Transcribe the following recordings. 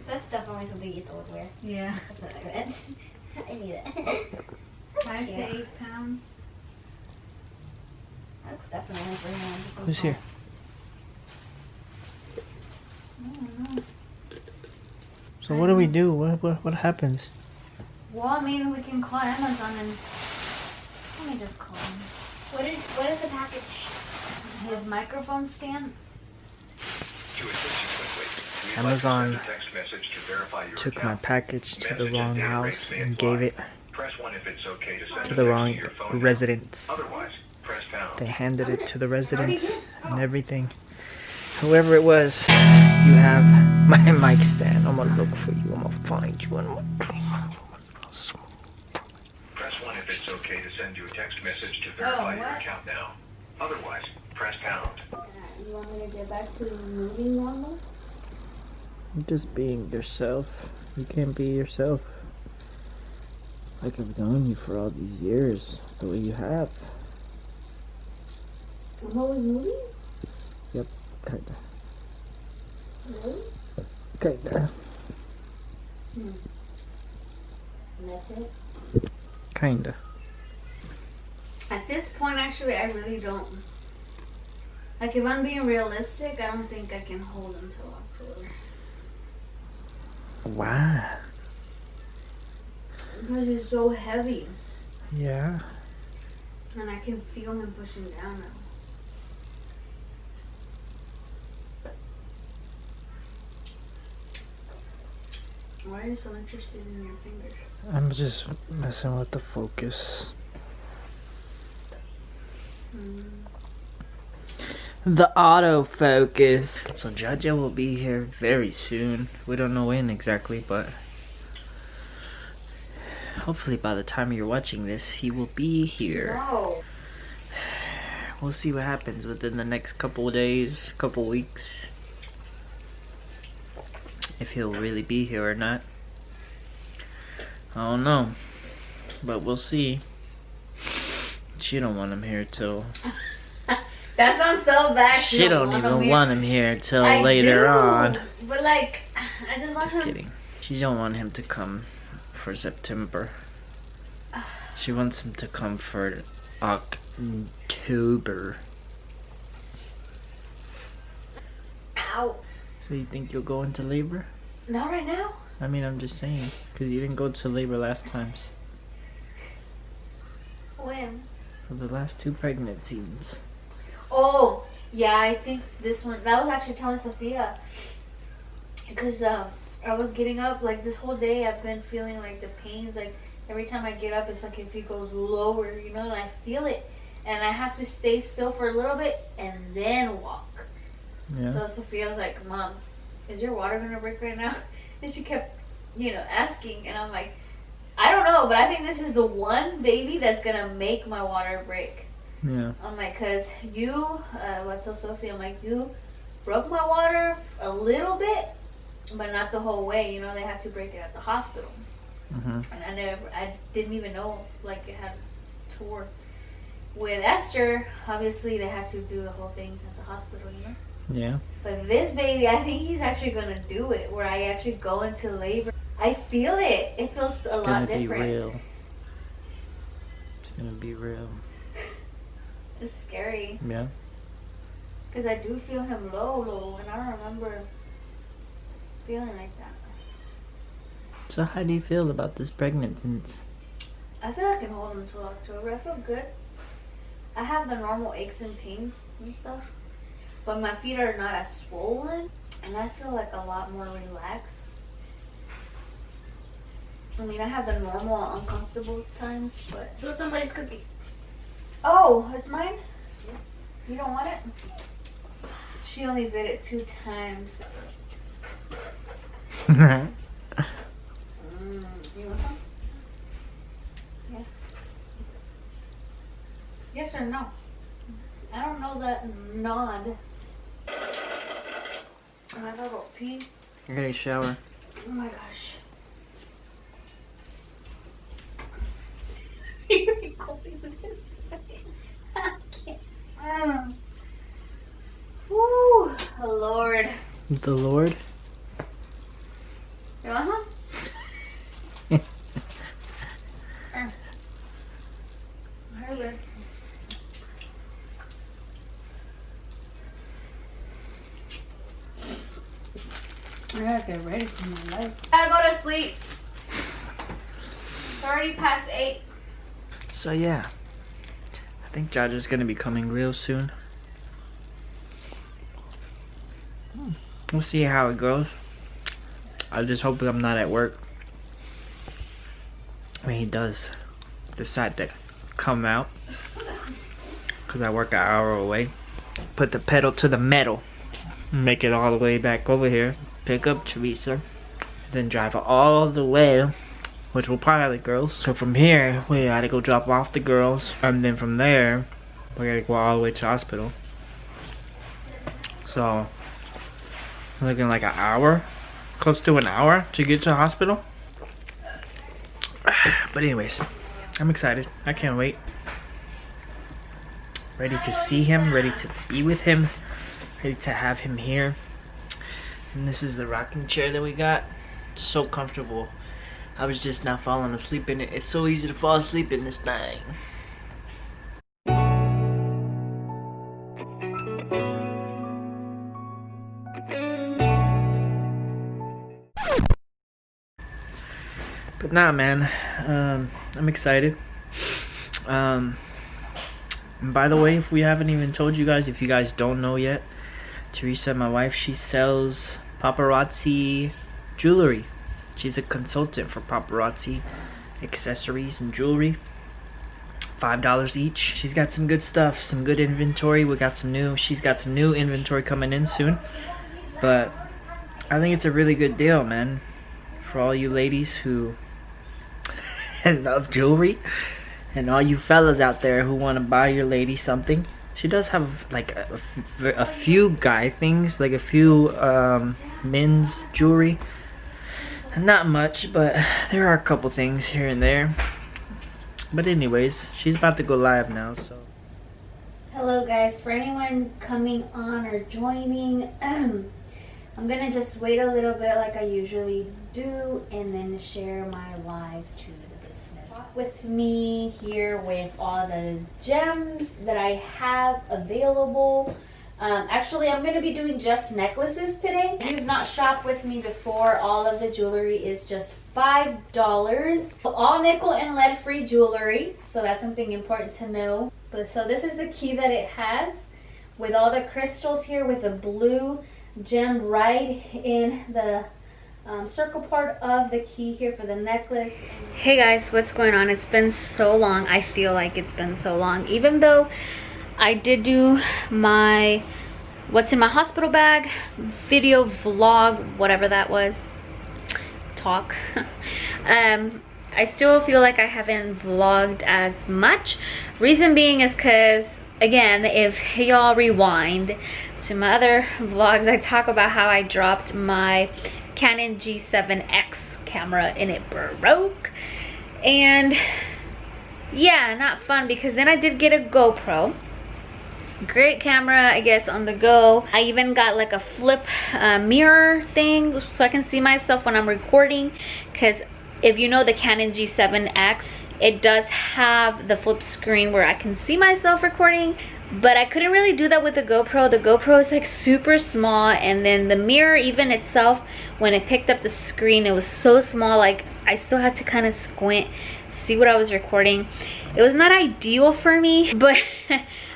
That's definitely something you would wear. Yeah. That's what I meant. I need it. 5 to 8 pounds. That looks definitely like very long. Who's here? I don't know. So what do we do? What happens? Well, I mean, we can call Amazon and let me just call him. What is the package? His microphone stand. Amazon took my package to the wrong house and gave it to the wrong residents. They handed it to the residents and everything. Whoever it was, you have my mic stand. I'm gonna look for you. I'm gonna find you. Press 1 if it's okay to send you a text message to verify your account now. Otherwise, press pound. You want me to get back to moving normal? Just being yourself. You can't be yourself like I've known you for all these years, the way you have. I'm always moving? Yep, kinda. Really? Kinda. And that's it? Kinda. At this point, actually, I really don't. Like, if I'm being realistic, I don't think I can hold him till October. Why? Because he's so heavy. Yeah. And I can feel him pushing down now. Why are you so interested in your fingers? I'm just messing with the focus. The autofocus. So Jaja will be here very soon. We don't know when exactly, but hopefully by the time you're watching this, he will be here. No. We'll see what happens within the next couple of days, couple weeks. If he'll really be here or not. I don't know. But we'll see. She don't want him here till... That sounds so bad. She don't even want him here till I later do, on. But like, I just want Just him. kidding. She don't want him to come for September. She wants him to come for October. Ow. So you think you'll go into labor? Not right now. I mean, I'm just saying. Because you didn't go to labor last times. When? For the last 2 pregnancies. Oh, yeah, I think this one, that was actually telling Sophia. Because I was getting up, like this whole day I've been feeling like the pains, like every time I get up it's like if it goes lower, you know, and I feel it. And I have to stay still for a little bit and then walk. Yeah. So Sophia was like, Mom, is your water going to break right now? And she kept, you know, asking. And I'm like, I don't know, but I think this is the one baby that's going to make my water break. Yeah. I'm like, because you, I told Sophie, I'm like, you broke my water a little bit, but not the whole way. You know, they had to break it at the hospital. Mm-hmm. And I didn't even know, like, it had tore. With Esther, obviously, they had to do the whole thing at the hospital, you know? Yeah. But this baby, I think he's actually going to do it, where I actually go into labor. I feel it. It feels a lot different. It's gonna be real. It's gonna be real. It's scary. Yeah. Because I do feel him low, and I don't remember feeling like that. So how do you feel about this pregnancy? I feel I can hold him until October. I feel good. I have the normal aches and pains and stuff, but my feet are not as swollen, and I feel like a lot more relaxed. I mean, I have the normal uncomfortable times, but... So somebody's cookie. Oh, it's mine? Yeah. You don't want it? She only bit it 2 times. You want some? Yeah. Yes or no? I don't know that nod. And I gotta go pee. I gotta shower. Oh my gosh. I can't. Woo, Lord. The Lord? Uh-huh. Herbert. I gotta get ready for my life. Gotta go to sleep. It's already past 8. So yeah, I think Judge is gonna be coming real soon. We'll see how it goes. I just hope I'm not at work when he does decide to come out, because I work an hour away. Put the pedal to the metal, make it all the way back over here, pick up Teresa, then drive all the way, which will probably the girls. So from here we gotta go drop off the girls, and then from there we gotta go all the way to the hospital. So looking like an hour, close to an hour to get to the hospital. But anyways, I'm excited. I can't wait. Ready to see him, ready to be with him, ready to have him here. And this is the rocking chair that we got. It's so comfortable. I was just not falling asleep in it. It's so easy to fall asleep in this thing. But nah, man, I'm excited. And by the way, if we haven't even told you guys, if you guys don't know yet, Teresa, my wife, she sells paparazzi jewelry. She's a consultant for paparazzi accessories and jewelry. $5 each. She's got some good stuff, some good inventory. She's got some new inventory coming in soon. But I think it's a really good deal, man, for all you ladies who love jewelry, and all you fellas out there who want to buy your lady something. She does have like a few guy things, like a few men's jewelry. Not much, but there are a couple things here and there. But anyways, she's about to go live now, so. Hello guys, for anyone coming on or joining, I'm gonna just wait a little bit like I usually do, and then share my live to the business. With me here with all the gems that I have available. Actually, I'm going to be doing just necklaces today. If you've not shopped with me before, all of the jewelry is just $5. All nickel and lead free jewelry, so that's something important to know. But so this is the key that it has, with all the crystals here, with a blue gem right in the circle part of the key here for the necklace. Hey guys, what's going on? It's been so long. I feel like it's been so long, even though I did do my what's in my hospital bag video vlog, whatever that was, talk. I still feel like I haven't vlogged as much. Reason being is because, again, if y'all rewind to my other vlogs, I talk about how I dropped my Canon G7X camera and it broke. And yeah, not fun, because then I did get a GoPro. Great camera, I guess, on the go. I even got like a flip mirror thing so I can see myself when I'm recording, because if you know the Canon G7X, it does have the flip screen where I can see myself recording, but I couldn't really do that with the GoPro. The GoPro is like super small, and then the mirror even itself, when it picked up the screen, it was so small, like I still had to kind of squint, see what I was recording. It was not ideal for me, but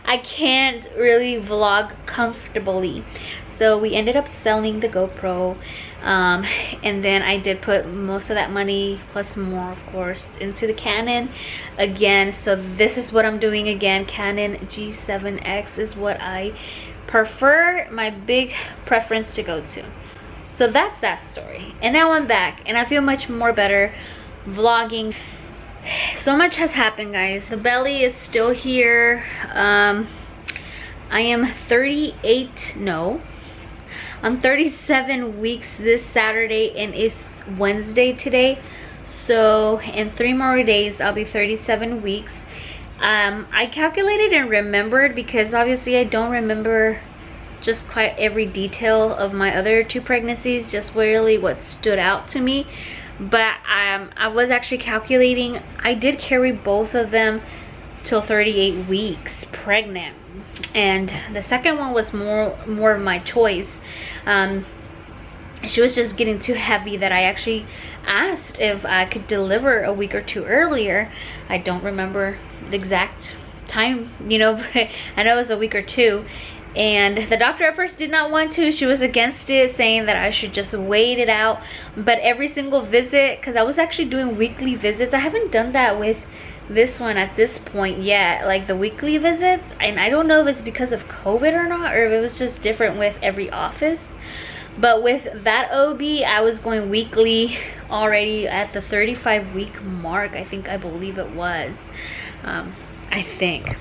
I can't really vlog comfortably. So we ended up selling the GoPro, and then I did put most of that money, plus more of course, into the Canon again. So this is what I'm doing again. Canon G7X is what I prefer, my big preference to go to. So that's that story. And now I'm back and I feel much more better vlogging. So much has happened, guys. The belly is still here. I am 37 weeks this Saturday, and it's Wednesday today. So in 3 more days I'll be 37 weeks. I calculated and remembered, because obviously I don't remember just quite every detail of my other 2 pregnancies, just really what stood out to me. But I was actually calculating, I did carry both of them till 38 weeks pregnant, and the second one was more of my choice. She was just getting too heavy that I actually asked if I could deliver a week or 2 earlier. I don't remember the exact time, you know, but I know it was a week or 2. And the doctor at first did not want to. She was against it, saying that I should just wait it out. But every single visit, because I was actually doing weekly visits, I haven't done that with this one at this point yet, like the weekly visits. And I don't know if it's because of COVID or not, or if it was just different with every office. But with that OB, I was going weekly already at the 35-week mark, I believe it was. I think.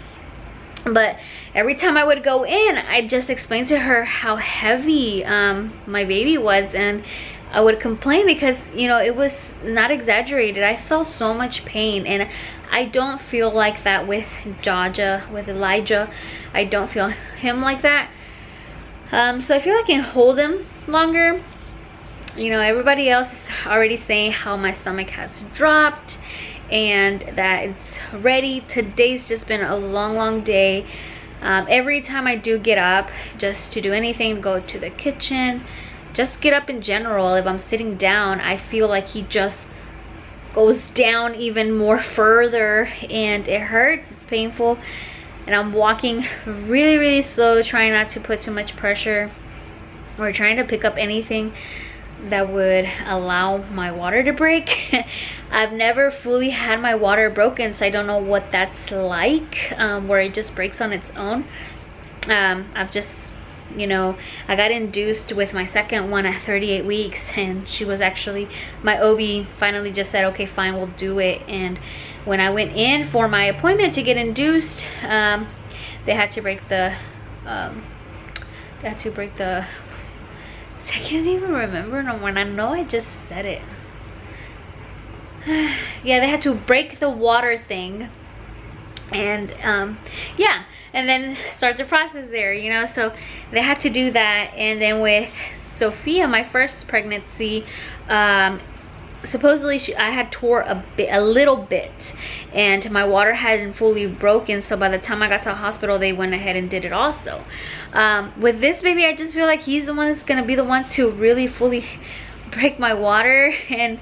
But every time I would go in, I just explained to her how heavy my baby was, and I would complain because, you know, it was not exaggerated. I felt so much pain, and I don't feel like that with Elijah. I don't feel him like that. So I feel like I can hold him longer. You know, everybody else is already saying how my stomach has dropped and that it's ready. Today's just been a long day. Every time I do get up just to do anything, go to the kitchen, just get up in general, if I'm sitting down, I feel like he just goes down even more further, and it hurts, it's painful. And I'm walking really slow, trying not to put too much pressure or trying to pick up anything that would allow my water to break. I've never fully had my water broken, so I don't know what that's like, where it just breaks on its own. I've just, you know, I got induced with my second one at 38 weeks, and she was actually, my OB finally just said, okay, fine, we'll do it. And when I went in for my appointment to get induced, they had to break the, I can't even remember no more, and I know I just said it. Yeah, they had to break the water thing, and yeah, and then start the process there, you know. So they had to do that. And then with Sophia, my first pregnancy, supposedly I had tore a little bit, and my water hadn't fully broken, so by the time I got to the hospital they went ahead and did it also. With this baby, I just feel like he's the one that's gonna be the one to really fully break my water, and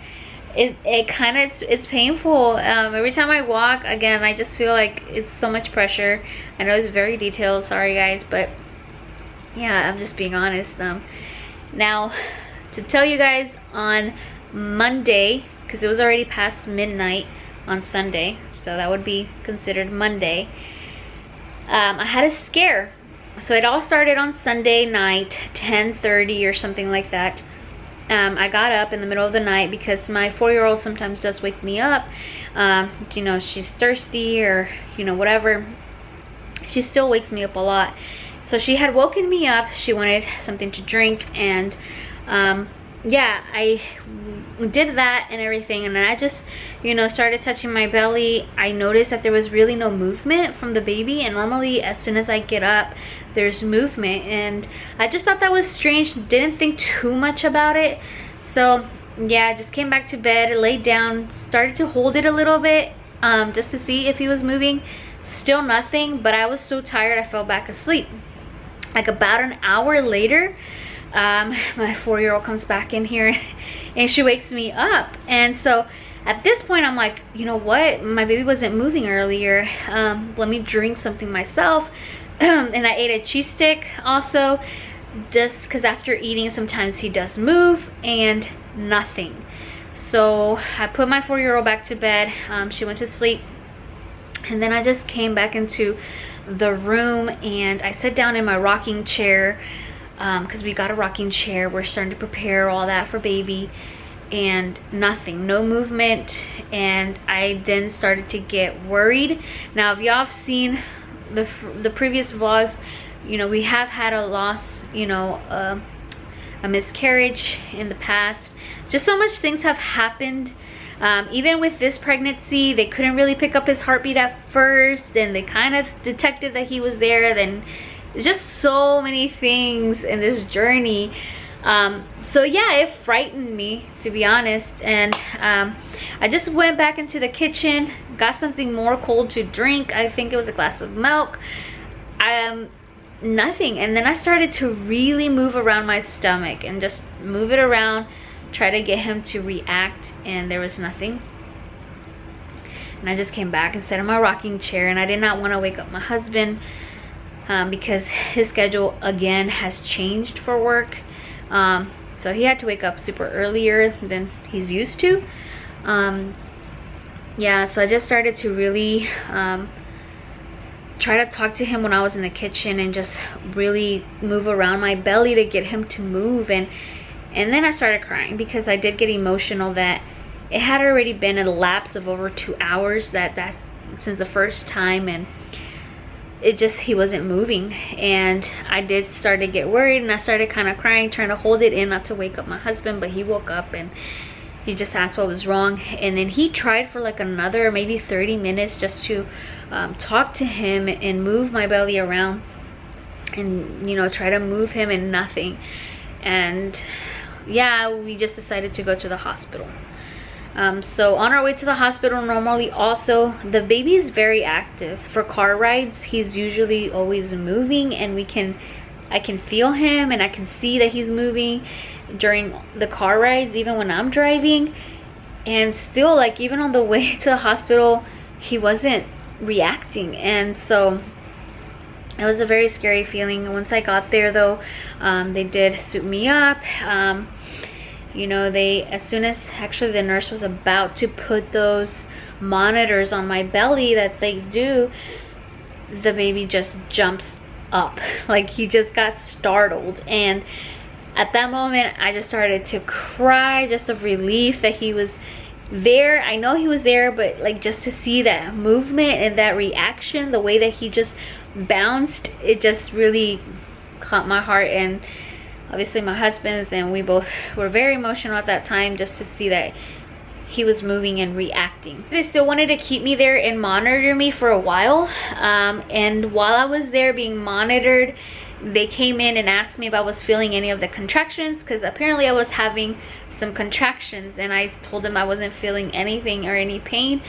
it's painful. Every time I walk, again, I just feel like it's so much pressure. I know it's very detailed, sorry guys, but yeah, I'm just being honest. Now, to tell you guys, on Monday, because it was already past midnight on Sunday, so that would be considered Monday, I had a scare. So it all started on Sunday night, 10:30 or something like that. I got up in the middle of the night because my 4-year-old sometimes does wake me up. You know, she's thirsty or, you know, whatever. She still wakes me up a lot. So she had woken me up. She wanted something to drink, and yeah, I did that and everything, and then I just, you know, started touching my belly. I noticed that there was really no movement from the baby, and normally as soon as I get up there's movement, and I just thought that was strange. Didn't think too much about it. So yeah, I just came back to bed, laid down, started to hold it a little bit, just to see if he was moving. Still nothing, but I was so tired I fell back asleep. Like about an hour later, my 4-year-old comes back in here and she wakes me up. And so at this point I'm like, you know what, my baby wasn't moving earlier, let me drink something myself. And I ate a cheese stick also, just because after eating sometimes he does move, and nothing. So I put my 4-year-old back to bed. She went to sleep, and then I just came back into the room and I sat down in my rocking chair, because we got a rocking chair. We're starting to prepare all that for baby, and nothing, no movement. And I then started to get worried. Now if y'all have seen the previous vlogs, you know, we have had a loss, you know, a miscarriage in the past. Just so much things have happened. Even with this pregnancy, they couldn't really pick up his heartbeat at first, and they kind of detected that he was there. Then just so many things in this journey. So yeah, it frightened me, to be honest, and I just went back into the kitchen, got something more cold to drink. I think it was a glass of milk. Nothing. And then I started to really move around my stomach and just move it around, try to get him to react, and there was nothing. And I just came back and sat in my rocking chair, and I did not want to wake up my husband because his schedule again has changed for work. So he had to wake up super earlier than he's used to. Yeah, so I just started to really try to talk to him when I was in the kitchen and just really move around my belly to get him to move. And then I started crying because I did get emotional that it had already been a lapse of over 2 hours that since the first time, and he wasn't moving. And I did start to get worried, and I started kind of crying, trying to hold it in not to wake up my husband. But he woke up and he just asked what was wrong, and then he tried for like another maybe 30 minutes just to talk to him and move my belly around and, you know, try to move him, and nothing. And yeah, we just decided to go to the hospital. So on our way to the hospital, normally also the baby is very active. For car rides, he's usually always moving, and I can feel him and I can see that he's moving during the car rides, even when I'm driving. And still, like, even on the way to the hospital, he wasn't reacting. And so it was a very scary feeling. Once I got there though, they did suit me up. You know, as soon as actually the nurse was about to put those monitors on my belly that they do, the baby just jumps up. Like, he just got startled. And at that moment, I just started to cry, just of relief that he was there. I know he was there, but like, just to see that movement and that reaction, the way that he just bounced, it just really caught my heart. And obviously my husband's, and we both were very emotional at that time, just to see that he was moving and reacting. They still wanted to keep me there and monitor me for a while. And while I was there being monitored, they came in and asked me if I was feeling any of the contractions, because apparently I was having some contractions, and I told them I wasn't feeling anything or any pain.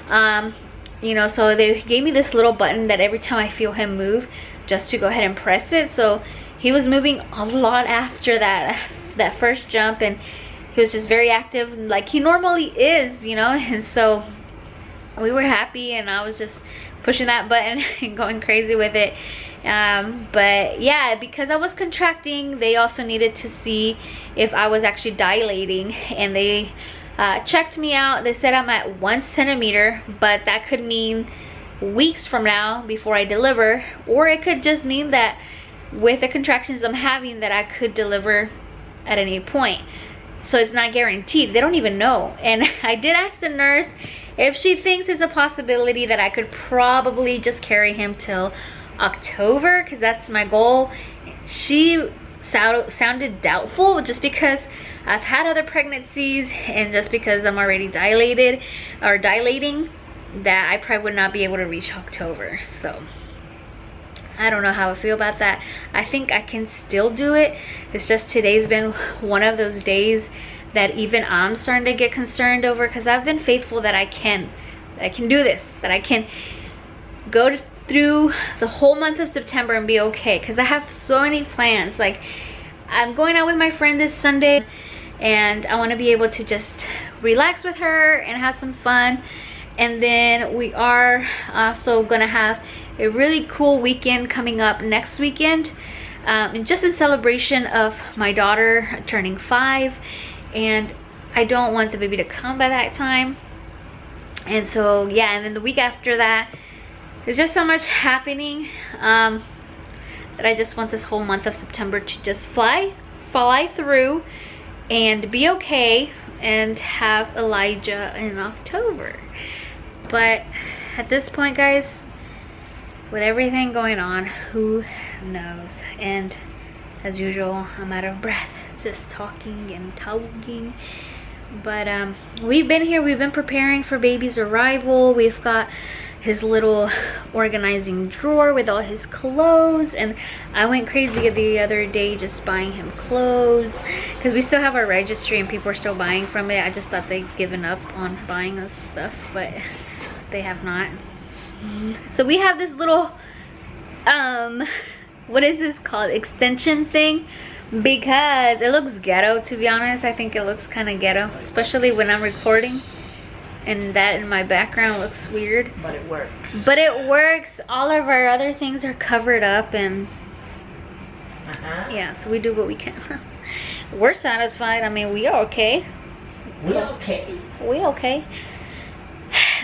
You know, so they gave me this little button that every time I feel him move, just to go ahead and press it. So he was moving a lot after that first jump, and he was just very active like he normally is, you know. And so we were happy, and I was just pushing that button and going crazy with it. But yeah, because I was contracting, they also needed to see if I was actually dilating, and they checked me out. They said I'm at 1 centimeter, but that could mean weeks from now before I deliver, or it could just mean that with the contractions I'm having, that I could deliver at any point. So it's not guaranteed. They don't even know. And I did ask the nurse if she thinks it's a possibility that I could probably just carry him till October, because that's my goal. She sounded doubtful, just because I've had other pregnancies, and just because I'm already dilating, that I probably would not be able to reach October. So I don't know how I feel about that. I think I can still do it. It's just today's been one of those days that even I'm starting to get concerned over, because I've been faithful that I can do this, that I can go through the whole month of September and be okay, because I have so many plans. Like, I'm going out with my friend this Sunday, and I want to be able to just relax with her and have some fun. And then we are also gonna have a really cool weekend coming up next weekend, and just in celebration of my daughter turning 5, and I don't want the baby to come by that time. And so yeah, and then the week after that, there's just so much happening that I just want this whole month of September to just fly through and be okay, and have Elijah in October. But at this point, guys, with everything going on, who knows? And as usual, I'm out of breath just talking and talking. But we've been here, we've been preparing for baby's arrival. We've got his little organizing drawer with all his clothes. And I went crazy the other day just buying him clothes, because we still have our registry and people are still buying from it. I just thought they'd given up on buying us stuff, but they have not. So we have this little what is this called, extension thing, because it looks ghetto, to be honest. I think it looks kind of ghetto, especially when I'm recording, and that in my background looks weird. But it works. But it works. All of our other things are covered up, and yeah, so we do what we can. We're satisfied. I mean, we are okay. We okay. We okay.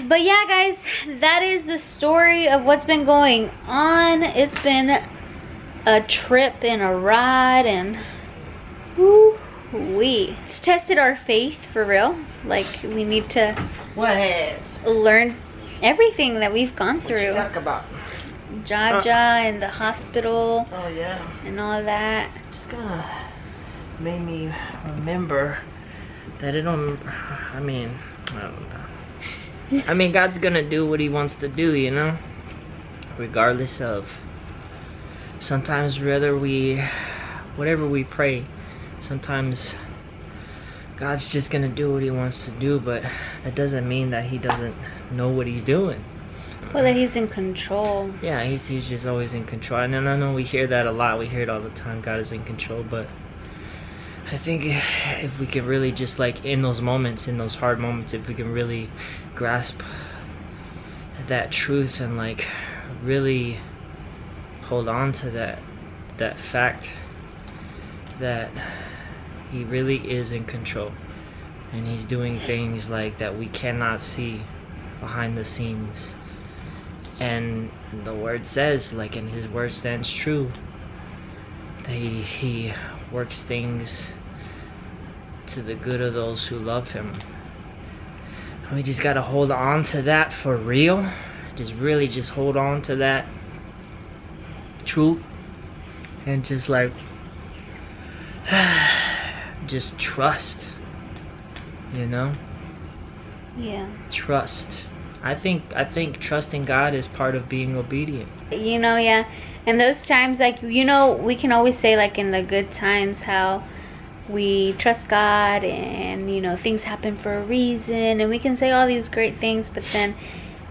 But yeah, guys, that is the story of what's been going on. It's been a trip and a ride, and it's tested our faith for real. Like, we need to learn everything that we've gone through. What you talk about? Jaja and the hospital. Oh yeah. And all that. Just gonna made me remember that I don't know. I mean, God's gonna do what he wants to do, you know? Regardless of, sometimes whatever we pray, sometimes God's just gonna do what he wants to do, but that doesn't mean that he doesn't know what he's doing. Well, that he's in control. Yeah, he's just always in control. And I know we hear that a lot. We hear it all the time. God is in control. But I think if we can really just, like, in those moments, in those hard moments, if we can really grasp that truth and, like, really hold on to that fact that he really is in control, and he's doing things like that we cannot see behind the scenes. And the word says, like, and his word stands true, that he works things to the good of those who love him. And we just gotta hold on to that for real. Really just hold on to that truth, and just, like, just trust, you know? Yeah. Trust. I think trusting God is part of being obedient. You know, yeah. And those times, like, you know, we can always say, like, in the good times, how we trust God, and, you know, things happen for a reason, and we can say all these great things. But then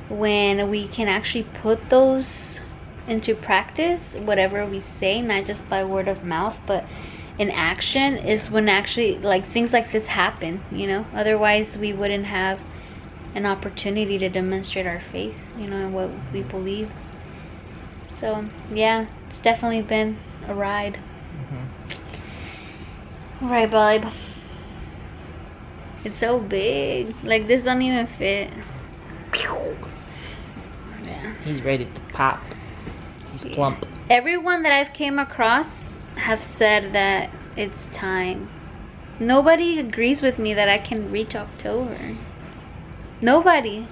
when we can actually put those into practice, whatever we say, not just by word of mouth, but in action, is when actually, like, things like this happen, you know? Otherwise, we wouldn't have an opportunity to demonstrate our faith, you know, and what we believe. So yeah, it's definitely been a ride. All right, babe. It's so big. Like, this don't even fit. Yeah. He's ready to pop. He's plump. Everyone that I've came across have said that it's time. Nobody agrees with me that I can reach October. Nobody.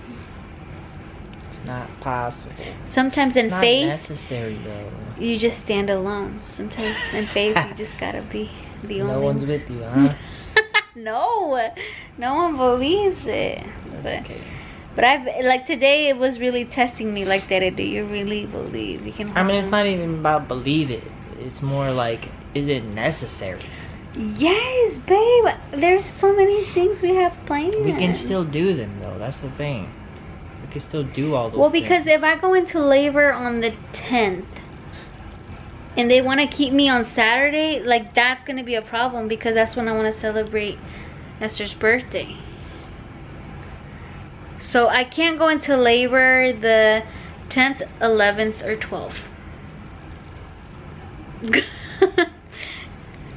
It's not possible. Sometimes in faith, it's not necessary though. You just stand alone. Sometimes in faith, you just gotta be the only. No one's with you, huh? No one believes it. That's okay. But like, today, it was really testing me. Like, Daddy, do you really believe you can? I mean, it's not even about believe it. It's more like, is it necessary? Yes, babe. There's so many things we have planned. We can still do them though. That's the thing. We can still do all those. Well, because if I go into labor on the 10th, and they want to keep me on Saturday, like, that's gonna be a problem, because that's when I want to celebrate Esther's birthday. So I can't go into labor the 10th, 11th, or 12th.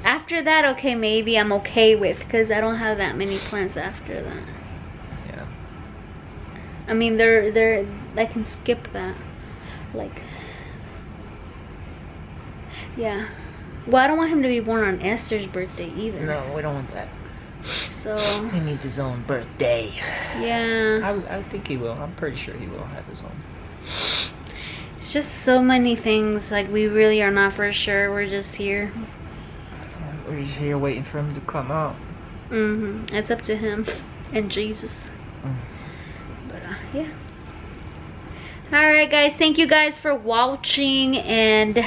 After that, okay, maybe I'm okay with, because I don't have that many plans after that. Yeah. I mean, they're I can skip that. Like, yeah. Well, I don't want him to be born on Esther's birthday either. No, we don't want that. So he needs his own birthday. Yeah. I think he will. I'm pretty sure he will have his own. It's just so many things. Like, we really are not for sure. We're just here. We're just here waiting for him to come out. It's up to him and Jesus. But yeah. Alright guys, thank you guys for watching, and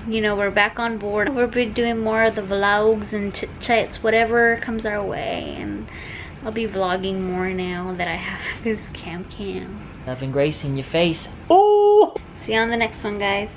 you know, we're back on board. We'll be doing more of the vlogs and chit chats, whatever comes our way, and I'll be vlogging more now that I have this cam. Loving Grace in your face. Oh! See you on the next one, guys.